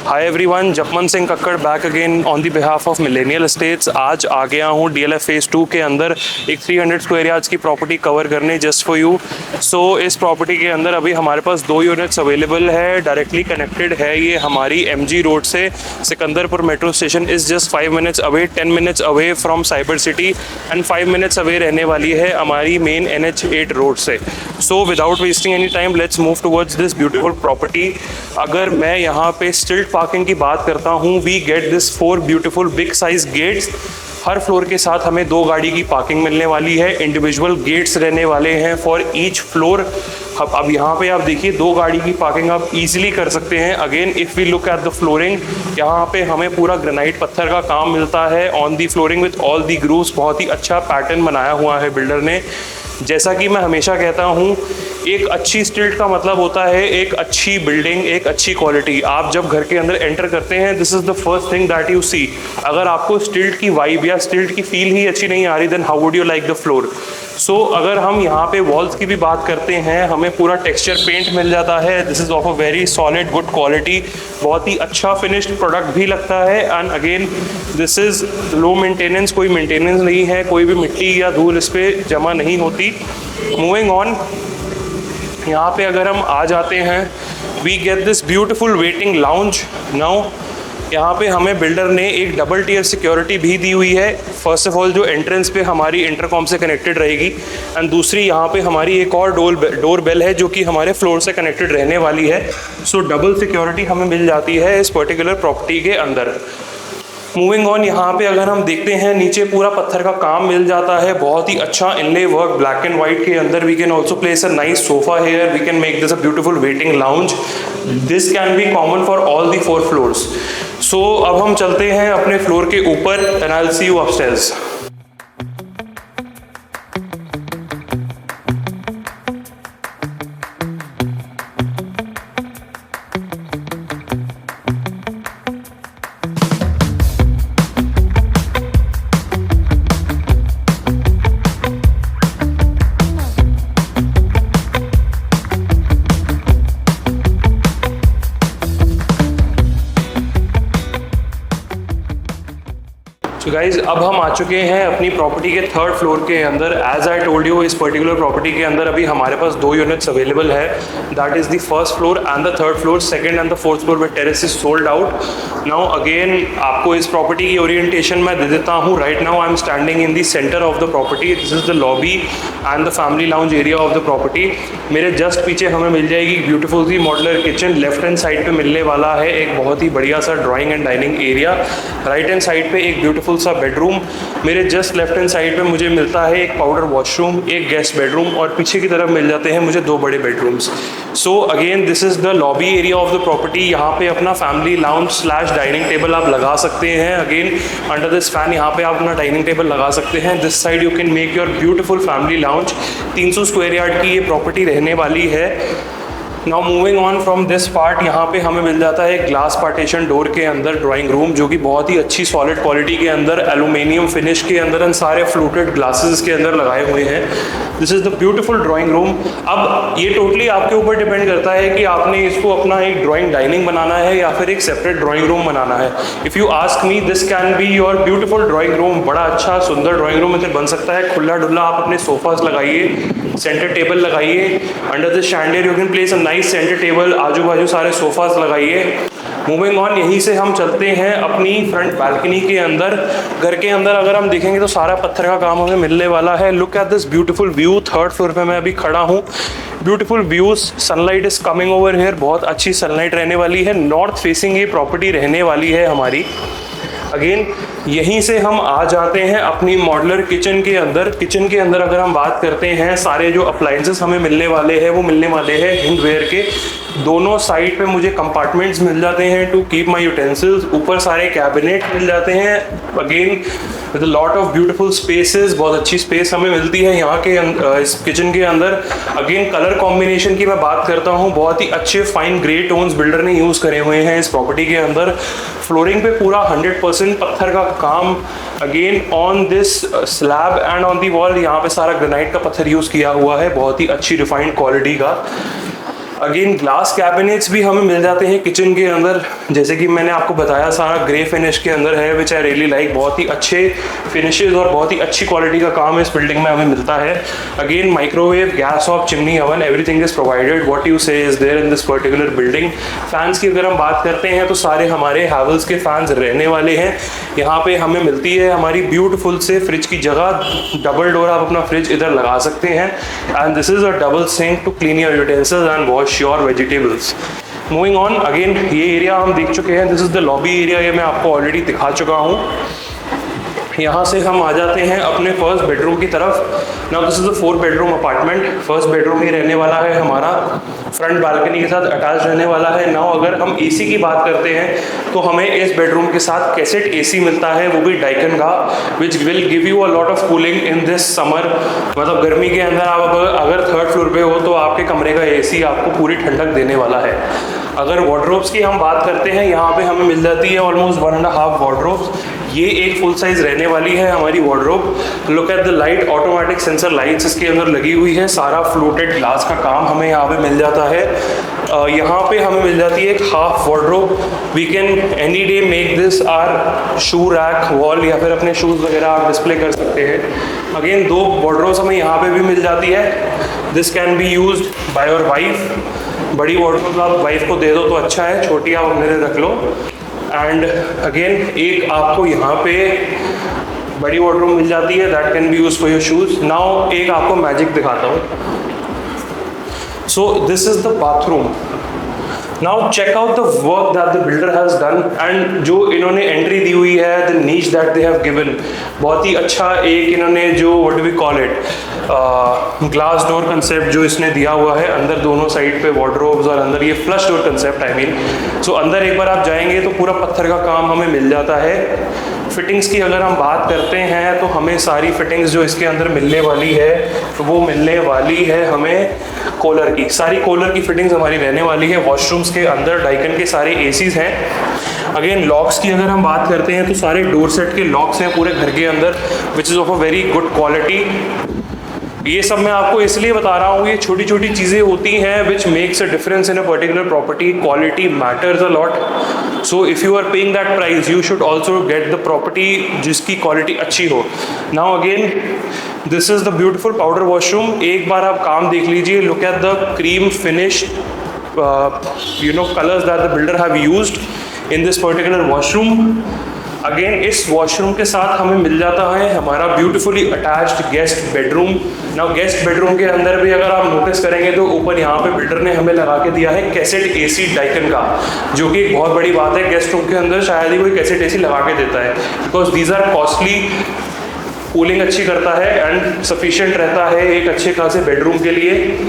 Hi everyone, Japman Singh Kakkar back again on the behalf of millennial estates. आज आ गया हूँ DLF फेज़ 2 के अंदर एक 300 स्क्वायर यार्ड्स की प्रॉपर्टी कवर करने जस्ट फॉर यू। सो इस प्रॉपर्टी के अंदर अभी हमारे पास 2 यूनिट्स अवेलेबल है। डायरेक्टली कनेक्टेड है ये हमारी MG रोड से। Sikandarpur metro station is just 5 minutes away, 10 minutes away from cyber city and 5 minutes away रहने वाली है हमारी मेन NH8 रोड से। So without wasting any time let's move towards this beautiful property. अगर मैं यहाँ पे स्टिल्ट पार्किंग की बात करता हूँ, we get this 4 beautiful big size gates. हर फ्लोर के साथ हमें 2 गाड़ी की पार्किंग मिलने वाली है। इंडिविजुअल गेट्स रहने वाले हैं फॉर ईच फ्लोर। अब यहाँ पे आप देखिए 2 गाड़ी की पार्किंग आप इजीली कर सकते हैं। Again if we look at the flooring, यहाँ पे हमें पूरा ग्रेनाइट पत्थर का काम मिलता है on the flooring with all the grooves. बहुत ही अच्छा पैटर्न बनाया हुआ है बिल्डर ने। जैसा कि मैं हमेशा कहता हूँ, एक अच्छी स्टिल्ट का मतलब होता है एक अच्छी बिल्डिंग, एक अच्छी क्वालिटी। आप जब घर के अंदर एंटर करते हैं, this is the first thing that you see. अगर आपको स्टिल्ट की वाइब या स्टिल्ट की फील ही अच्छी नहीं आ रही, then how would you like the floor. So अगर हम यहाँ पे वॉल्स की भी बात करते हैं, हमें पूरा टेक्सचर पेंट मिल जाता है। This is of a very solid good quality. बहुत ही अच्छा फिनिश्ड प्रोडक्ट भी लगता है। And again this is low maintenance, कोई मेंटेनेंस नहीं है, कोई भी मिट्टी या धूल इस पर जमा नहीं होती। मूविंग ऑन, यहाँ पे अगर हम आ जाते हैं, we get this beautiful waiting lounge. Now यहाँ पे हमें बिल्डर ने एक डबल टियर सिक्योरिटी भी दी हुई है। फर्स्ट ऑफ ऑल जो एंट्रेंस पे हमारी इंटरकॉम से कनेक्टेड रहेगी, एंड दूसरी यहाँ पे हमारी एक और डोर बेल है जो कि हमारे फ्लोर से कनेक्टेड रहने वाली है। सो डबल सिक्योरिटी हमें मिल जाती है इस पर्टिकुलर प्रॉपर्टी के अंदर। मूविंग ऑन, यहाँ पे अगर हम देखते हैं, नीचे पूरा पत्थर का काम मिल जाता है। बहुत ही अच्छा inlay work black and white के अंदर। We can also place a nice sofa here. We can make this a beautiful waiting lounge. This can be common for all the 4 floors. So अब हम चलते हैं अपने फ्लोर के ऊपर and I will see you upstairs. तो guys अब हम आ चुके हैं अपनी प्रॉपर्टी के 3rd फ्लोर के अंदर। एज आई टोल्ड यू, इस पर्टिकुलर प्रॉपर्टी के अंदर अभी हमारे पास 2 यूनिट्स अवेलेबल है। That is the 1st floor and the 3rd floor. 2nd and the 4th floor में terrace is sold out. Now again आपको इस प्रॉपर्टी की ओरिएंटेशन मैं दे देता हूँ। Right now I am standing in the centre of the property. This is the lobby and the family lounge area of the property. मेरे just पीछे हमें मिल जाएगी ब्यूटीफुल सी modular kitchen. Left hand side पे मिलने वाला है एक बहुत ही बढ़िया सा drawing and dining area. Right hand side पे एक ब्यूटीफुल सा बेडरूम। मेरे जस्ट लेफ्ट हैंड साइड पे मुझे मिलता है एक पाउडर वॉशरूम, एक गेस्ट बेडरूम, और पीछे की तरफ मिल जाते हैं मुझे 2 बड़े bedrooms. So again this is the lobby area of the property. यहाँ पे अपना family lounge slash dining table आप लगा सकते हैं। अगेन अंडर दिस फैन यहाँ पे आप अपना डाइनिंग टेबल लगा सकते हैं। This side you can make your beautiful family lounge. 300 square yard की ये प्रॉपर्टी रहने वाली है। Now moving on from this part, यहाँ पे हमें मिल जाता है एक ग्लास पार्टीशन डोर के अंदर ड्राइंग रूम, जो कि बहुत ही अच्छी सॉलिड क्वालिटी के अंदर एल्यूमिनियम फिनिश के अंदर एंड सारे फ्लूटेड ग्लासेस के अंदर लगाए हुए हैं। This is the beautiful drawing room. अब ये टोटली आपके ऊपर डिपेंड करता है कि आपने इसको अपना एक ड्राइंग डाइनिंग बनाना है या फिर एक सेपरेट ड्राइंग रूम बनाना है। If you ask me, this can be your beautiful drawing room. बड़ा अच्छा सुंदर ड्राइंग रूम इधर बन सकता है। खुला डुल्ला आप अपने सोफास लगाइए, सेंटर टेबल लगाइए। Under this chandelier you can place a nice centre table. आजू बाजू सारे सोफास लगाइए। मूविंग ऑन, यहीं से हम चलते हैं अपनी फ्रंट बालकनी के अंदर। घर के अंदर अगर हम देखेंगे तो सारा पत्थर का काम हमें मिलने वाला है। Look at this beautiful view. 3rd floor पे मैं अभी खड़ा हूँ। Beautiful views, sunlight is coming over here. बहुत अच्छी सनलाइट रहने वाली है। नॉर्थ फेसिंग ये प्रॉपर्टी रहने वाली है हमारी। अगेन यहीं से हम आ जाते हैं अपनी मॉडुलर किचन के अंदर। किचन के अंदर अगर हम बात करते हैं, सारे जो अप्लायंसेस हमें मिलने वाले हैं वो मिलने वाले हैं हिंदवेयर के। दोनों साइड पे मुझे कंपार्टमेंट्स मिल जाते हैं टू कीप माय यूटेंसिल्स। ऊपर सारे कैबिनेट मिल जाते हैं। Again with a lot of beautiful spaces, बहुत अच्छी स्पेस हमें मिलती है यहाँ के इस किचन के अंदर। अगेन कलर कॉम्बिनेशन की मैं बात करता हूँ, बहुत ही अच्छे फाइन ग्रे टोन्स बिल्डर ने यूज़ करे हुए हैं इस प्रॉपर्टी के अंदर। फ्लोरिंग पे पूरा 100% पत्थर का काम। Again on this slab and on the wall यहाँ पे सारा ग्रेनाइट का पत्थर यूज़ किया हुआ है, बहुत ही अच्छी रिफाइंड क्वालिटी का। अगेन ग्लास कैबिनेट्स भी हमें मिल जाते हैं किचन के अंदर, जैसे कि मैंने आपको बताया सारा ग्रे फिनिश के अंदर है, विच आई रियली लाइक। बहुत ही अच्छे फिनिशेस और बहुत ही अच्छी क्वालिटी का काम इस बिल्डिंग में हमें मिलता है। Again microwave, gas hob, chimney, oven, everything is provided. What you say is there in this particular building. Fans की अगर हम बात करते हैं तो सारे हमारे हैवेल्स के फैंस रहने वाले हैं। यहाँ पे हमें मिलती है हमारी ब्यूटीफुल से फ्रिज की जगह, डबल डोर आप अपना फ्रिज इधर लगा सकते हैं। And this is a double sink to clean your utensils and wash your vegetables. Moving on, again ये एरिया हम देख चुके हैं, this is the lobby area, ये मैं आपको ऑलरेडी दिखा चुका हूँ। यहाँ से हम आ जाते हैं अपने फर्स्ट बेडरूम की तरफ। Now this is a 4 bedroom apartment. First bedroom ही रहने वाला है हमारा, फ्रंट बालकनी के साथ अटैच रहने वाला है। नाउ अगर हम एसी की बात करते हैं तो हमें इस बेडरूम के साथ कैसेट एसी मिलता है, वो भी डाइकन का, which will give you a lot of cooling in this summer. मतलब गर्मी के अंदर आप अगर 3rd फ्लोर पे हो तो आपके कमरे का एसी आपको पूरी ठंडक देने वाला है। अगर वार्डरोब्स की हम बात करते हैं, यहाँ पे हमें मिल जाती है ऑलमोस्ट 1.5 वार्डरोब्स। ये एक फुल साइज रहने वाली है हमारी wardrobe. Look at the light, automatic sensor lights इसके अंदर लगी हुई है। सारा फ्लोटेड ग्लास का काम हमें यहाँ पे मिल जाता है। यहाँ पे हमें मिल जाती है एक half wardrobe. We can any day make this our shoe rack wall, या फिर अपने शूज़ वगैरह आप डिस्प्ले कर सकते हैं। अगेन 2 वार्डरोब्स हमें यहाँ पे भी मिल जाती है। This can be used by your wife. बड़ी वार्डरोब आप वाइफ को दे दो तो अच्छा है, छोटी आप अपने लिए रख लो। एंड अगेन एक आपको यहाँ पे बड़ी वार्डरोब मिल जाती है, that can be use for your shoes. Now एक आपको मैजिक दिखाता हूँ। So this is the bathroom. Now check out the work that the builder has done, and जो इन्होंने एंट्री दी हुई है, द नीच दैट दे हैव गिवन, बहुत ही अच्छा एक इन्होंने जो what do we call it, glass door concept जो इसने दिया हुआ है। अंदर दोनों साइड पे वार्डरोब्स और अंदर ये flush door concept, I mean. So अंदर एक बार आप जाएंगे तो पूरा पत्थर का काम हमें मिल जाता है। फिटिंग्स की अगर हम बात करते हैं तो हमें सारी फिटिंग्स जो इसके अंदर मिलने वाली है तो वो मिलने वाली है हमें कूलर की, सारी कूलर की फिटिंग्स हमारी रहने वाली है। वॉशरूम्स के अंदर डाइकन के सारे एसीज हैं। अगेन लॉक्स की अगर हम बात करते हैं तो सारे डोर सेट के लॉक्स हैं पूरे घर के अंदर, which is of a very good quality. ये सब मैं आपको इसलिए बता रहा हूँ, ये छोटी छोटी चीज़ें होती हैं which makes a difference in a particular property. Quality matters a lot. So if you are paying that price you should also get the property जिसकी क्वालिटी अच्छी हो। Now again this is the beautiful powder washroom. एक बार आप काम देख लीजिए, look at the cream finish colours that the builder have used in this particular washroom. Again इस वॉशरूम के साथ हमें मिल जाता है हमारा beautifully attached guest bedroom. Now guest bedroom के अंदर भी अगर आप नोटिस करेंगे तो ऊपर यहाँ पे बिल्डर ने हमें लगा के दिया है कैसेट एसी डाइकन का, जो कि एक बहुत बड़ी बात है। गेस्ट रूम के अंदर शायद ही कोई कैसेट एसी लगा के देता है, because these are costly. Cooling अच्छी करता है एंड सफिशिएंट रहता है एक अच्छे खासे बेडरूम के लिए।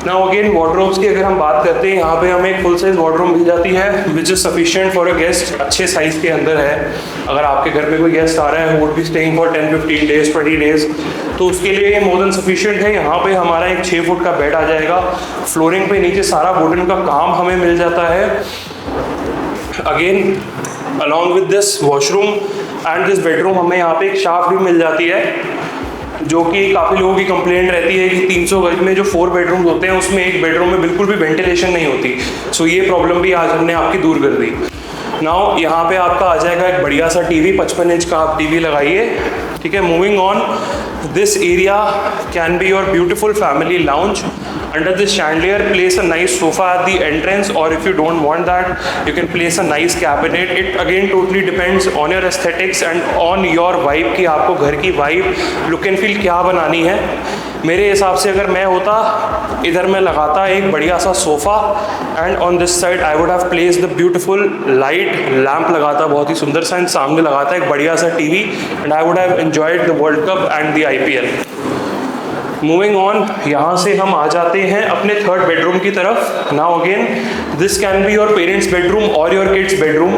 नाउ अगेन वार्डरोब्स की अगर हम बात करते हैं, यहाँ पे हमें एक फुल साइज वार्डरोब मिल जाती है which is sufficient for a guest, अच्छे साइज के अंदर है। अगर आपके घर में कोई गेस्ट आ रहा है would be staying for 10-15 days 20 days, तो उसके लिए ये मोर देन सफिशिएंट है। यहाँ पे हमारा एक 6 फुट का बेड आ जाएगा। फ्लोरिंग पे नीचे सारा वुडन का काम हमें मिल जाता है। Again along with this washroom and this bedroom हमें यहाँ पे एक शाफ्ट भी मिल जाती है, जो कि काफ़ी लोगों की कंप्लेंट रहती है कि 300 गज में जो 4 बेडरूम्स होते हैं उसमें एक बेडरूम में बिल्कुल भी वेंटिलेशन नहीं होती। सो ये प्रॉब्लम भी आज हमने आपकी दूर कर दी। नाउ यहाँ पे आपका आ जाएगा एक बढ़िया सा टीवी, 55 इंच का आप टीवी लगाइए, ठीक है। Moving on, this area can be your beautiful family lounge. Under this chandelier, place a nice sofa at the entrance, or if you don't want that, you can place a nice cabinet. It again totally depends on your aesthetics and on your vibe कि आपको घर की vibe, look and feel क्या बनानी है। मेरे हिसाब से अगर मैं होता इधर मैं लगाता एक बढ़िया सा sofa, and on this side I would have place the beautiful light lamp लगाता, बहुत ही सुंदर सा, सामने लगाता एक बढ़िया सा TV, and I would have enjoyed the world cup and the IPL। Moving on, यहाँ से हम आ जाते हैं अपने 3rd बेडरूम की तरफ। Now again this can be your parents bedroom और your kids bedroom.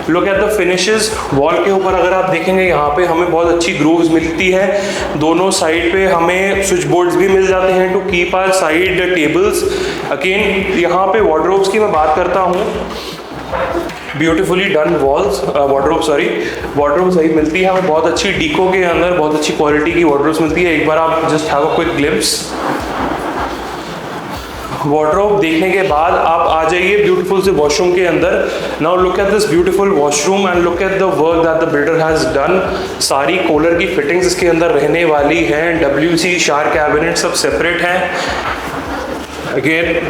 Look at the finishes. Wall के ऊपर अगर आप देखेंगे यहाँ पे हमें बहुत अच्छी ग्रूव्स मिलती है। दोनों साइड पे हमें स्विच बोर्ड्स भी मिल जाते हैं to keep our side tables. Again यहाँ पे वार्डरोब्स की मैं बात करता हूँ, ब्यूटीफुली डन वॉल्स, वार्डरोब सही मिलती है हमें, बहुत अच्छी डीको के अंदर बहुत अच्छी क्वालिटी की वार्डरोब्स मिलती है। एक बार आप just have a quick glimpse. Wardrobe देखने के बाद आप आ जाइए ब्यूटीफुल से वॉशरूम के अंदर। Now look at this beautiful washroom and look at the work that the builder has done. सारी कूलर की फिटिंग्स इसके अंदर रहने वाली हैं। WC shower cabinet sub separate हैं again.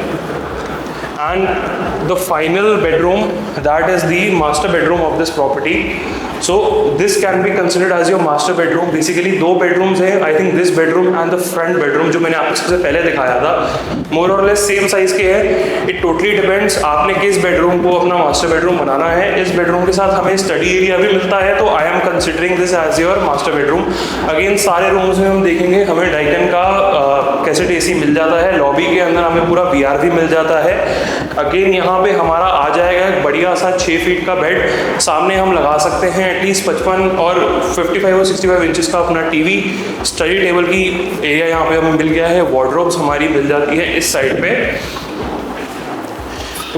And the final bedroom, that is the master bedroom of this property. So this can be considered as your master bedroom. Basically दो bedrooms हैं. I think this bedroom and the front bedroom जो मैंने आपको सबसे पहले दिखाया था more or less same size के हैं. It totally depends आपने किस bedroom को अपना master bedroom बनाना है. इस bedroom के साथ हमें study area भी मिलता है, तो I am considering this as your master bedroom. Again सारे rooms में हम देखेंगे हमें डाइकन का कैसेट AC मिल जाता है. लॉबी के अंदर हमें पूरा VR भी मिल जाता है. अगेन यहाँ पे हमारा आ जाएगा एक बढ़िया सा 6 फीट का बेड. सामने हम लगा सकते हैं एटलीस्ट 55 और 55 और 65 इंचेस का अपना टीवी. स्टडी टेबल की एरिया यहाँ पे हमें मिल गया है. वार्डरोब्स हमारी मिल जाती है इस साइड पे.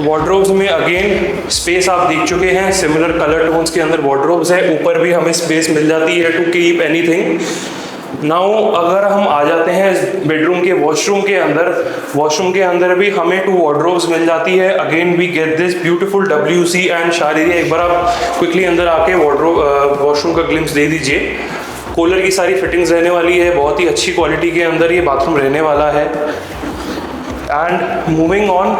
वार्डरोब्स में अगेन स्पेस आप देख चुके हैं, सिमिलर कलर टोन्स के अंदर वार्डरोब्स है. ऊपर भी हमें स्पेस मिल जाती है टू कीप एनीथिंग. नाउ अगर हम आ जाते हैं इस बेडरूम के वॉशरूम के अंदर, वॉशरूम के अंदर भी हमें 2 वार्डरोब्स मिल जाती है. Again we get this beautiful WC and shower area. एक बार आप क्विकली अंदर आके वॉशरूम का ग्लिम्स दे दीजिए. कूलर की सारी फिटिंग्स रहने वाली है, बहुत ही अच्छी क्वालिटी के अंदर ये बाथरूम रहने वाला है. एंड मूविंग ऑन,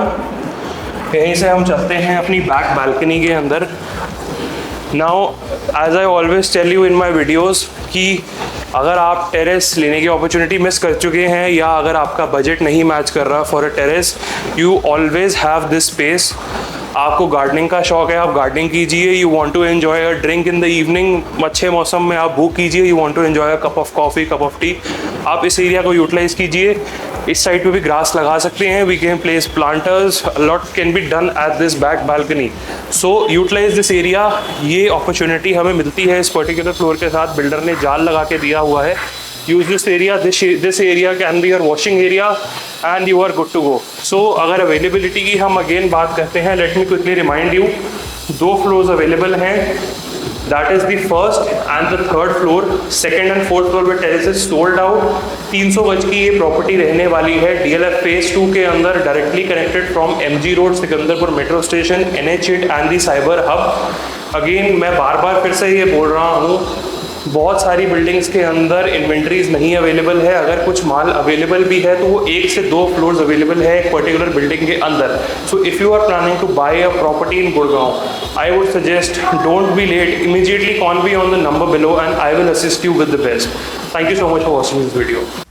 यहीं से हम चलते हैं अपनी बैक बालकनी के अंदर. Now as I always tell you in my videos कि अगर आप टेरेस लेने की अपॉर्चुनिटी मिस कर चुके हैं या अगर आपका बजट नहीं मैच कर रहा for a terrace, you always have this space. आपको गार्डनिंग का शौक है, आप गार्डनिंग कीजिए. You want to enjoy a drink in the evening, अच्छे मौसम में आप बुक कीजिए. You want to enjoy a cup of coffee, cup of tea, आप इस एरिया को यूटिलाइज कीजिए. इस साइड पे भी ग्रास लगा सकते हैं. We can place planters, lot can be done at this back balcony. So utilise this area. ये अपॉर्चुनिटी हमें मिलती है इस पर्टिकुलर फ्लोर के साथ. बिल्डर ने जाल लगा के दिया हुआ है. Use this area. This area can be your washing area and you are good to go. So अगर अवेलेबिलिटी की हम अगेन बात करते हैं, let me quickly remind you, 2 floors available हैं. That is the first and the third floor. Second and fourth floor पे terraces sold out. 300 गज की ये प्रॉपर्टी रहने वाली है. DLF फेज 2 के अंदर directly connected from MG road Sikandarpur metro station, NH8 and the cyber hub. Again मैं बार बार फिर से ये बोल रहा हूँ, बहुत सारी बिल्डिंग्स के अंदर इन्वेंट्रीज नहीं अवेलेबल है. अगर कुछ माल अवेलेबल भी है तो वो 1 से 2 फ्लोर्स अवेलेबल है एक पर्टिकुलर बिल्डिंग के अंदर. So if you are planning to buy a property in Gurgaon, I would suggest don't be late, immediately call me on the number below and I will assist you with the best. Thank you so much for watching this video.